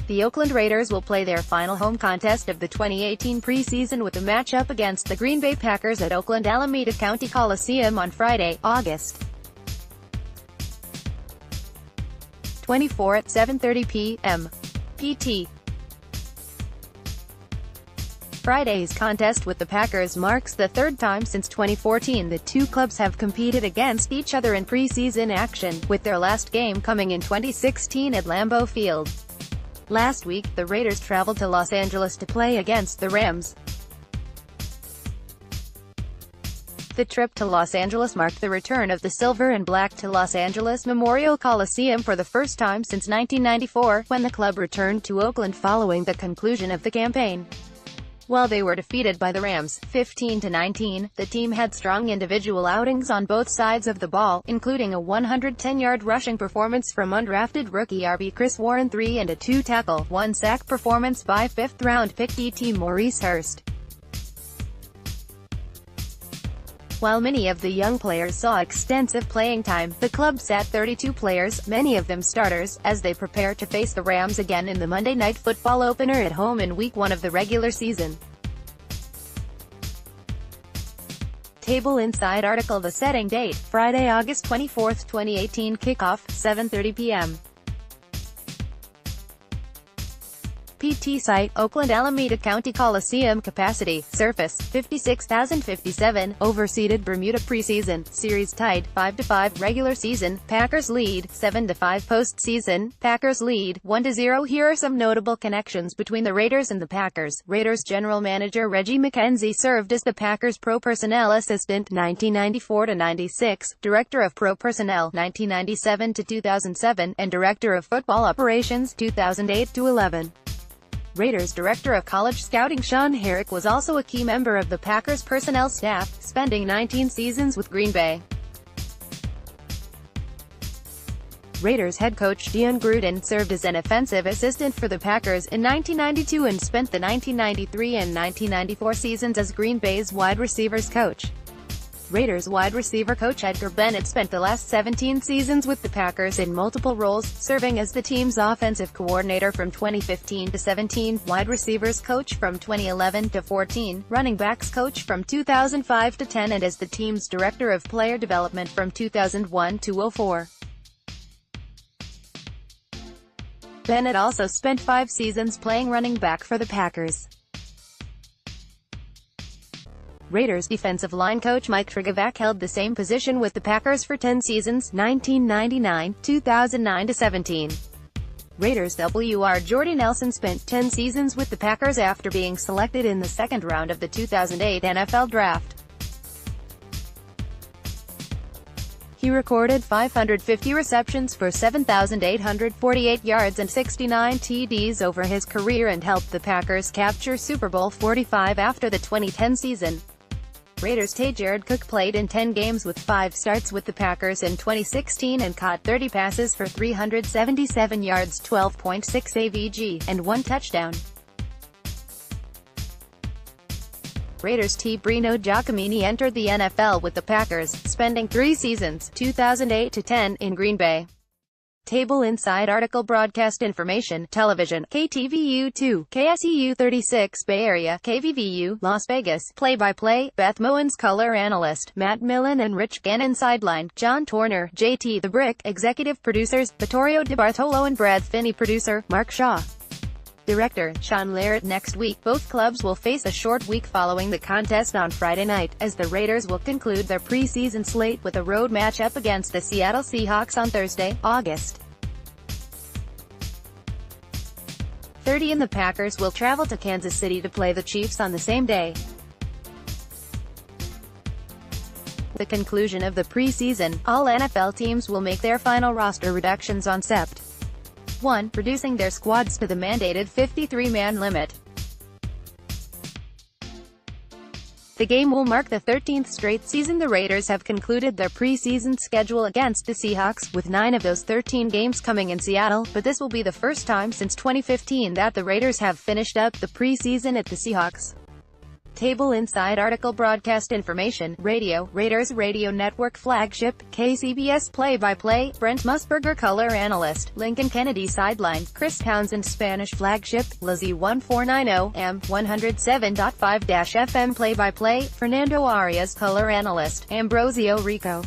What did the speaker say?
the Oakland Raiders will play their final home contest of the 2018 preseason with a matchup against the Green Bay Packers at Oakland Alameda County Coliseum on Friday, August 24 at 7:30 p.m. PT. Friday's contest with the Packers marks the third time since 2014 the two clubs have competed against each other in preseason action, with their last game coming in 2016 at Lambeau Field. Last week, the Raiders traveled to Los Angeles to play against the Rams. The trip to Los Angeles marked the return of the Silver and Black to Los Angeles Memorial Coliseum for the first time since 1994, when the club returned to Oakland following the conclusion of the campaign. While they were defeated by the Rams, 15-19, the team had strong individual outings on both sides of the ball, including a 110-yard rushing performance from undrafted rookie RB Chris Warren III and a 2-tackle, 1-sack performance by fifth-round pick DT Maurice Hurst. While many of the young players saw extensive playing time, the club sat 32 players, many of them starters, as they prepare to face the Rams again in the Monday Night Football opener at home in Week 1 of the regular season. Table inside article. The setting date, Friday, August 24, 2018. Kickoff, 7:30 p.m. PT site, Oakland Alameda County Coliseum. Capacity, surface, 56,057, overseeded. Bermuda preseason, series tied, 5-5, regular season, Packers lead, 7-5, postseason, Packers lead, 1-0. Here are some notable connections between the Raiders and the Packers. Raiders general manager Reggie McKenzie served as the Packers pro personnel assistant, 1994-96, director of pro personnel, 1997-2007, and director of football operations, 2008-11. Raiders director of college scouting Sean Herrick was also a key member of the Packers personnel staff, spending 19 seasons with Green Bay. Raiders head coach Jon Gruden served as an offensive assistant for the Packers in 1992 and spent the 1993 and 1994 seasons as Green Bay's wide receivers coach. Raiders wide receiver coach Edgar Bennett spent the last 17 seasons with the Packers in multiple roles, serving as the team's offensive coordinator from 2015 to 17, wide receivers coach from 2011 to 14, running backs coach from 2005 to 10, and as the team's director of player development from 2001 to 04. Bennett also spent 5 seasons playing running back for the Packers. Raiders defensive line coach Mike Trigavac held the same position with the Packers for 10 seasons, 1999, 2009-17. Raiders WR Jordy Nelson spent 10 seasons with the Packers after being selected in the second round of the 2008 NFL Draft. He recorded 550 receptions for 7,848 yards and 69 TDs over his career and helped the Packers capture Super Bowl 45 after the 2010 season. Raiders Jared Cook played in 10 games with 5 starts with the Packers in 2016 and caught 30 passes for 377 yards, 12.6 AVG, and 1 touchdown. Raiders Brino Giacomini entered the NFL with the Packers, spending 3 seasons, 2008-10, in Green Bay. Table inside article. Broadcast information, television, KTVU2, KSEU36, Bay Area, KVVU, Las Vegas, play-by-play, Beth Mowens, color analyst, Matt Millen and Rich Gannon, sideline, John Torner, JT The Brick, executive producers, Vittorio DiBartolo and Brad Finney, producer, Mark Shaw. Director, Sean Larrett. Next week, both clubs will face a short week following the contest on Friday night, as the Raiders will conclude their preseason slate with a road matchup against the Seattle Seahawks on Thursday, August 30, and the Packers will travel to Kansas City to play the Chiefs on the same day. The conclusion of the preseason, all NFL teams will make their final roster reductions on Sept. 1, reducing their squads to the mandated 53-man limit. The game will mark the 13th straight season the Raiders have concluded their preseason schedule against the Seahawks, with 9 of those 13 games coming in Seattle, but this will be the first time since 2015 that the Raiders have finished up the preseason at the Seahawks. Table inside article broadcast information, radio, Raiders Radio Network flagship, KCBS play-by-play, Brent Musburger color analyst, Lincoln Kennedy sideline, Chris Townsend Spanish flagship, Lizzie 1490, AM, 107.5-FM play-by-play, Fernando Arias color analyst, Ambrosio Rico.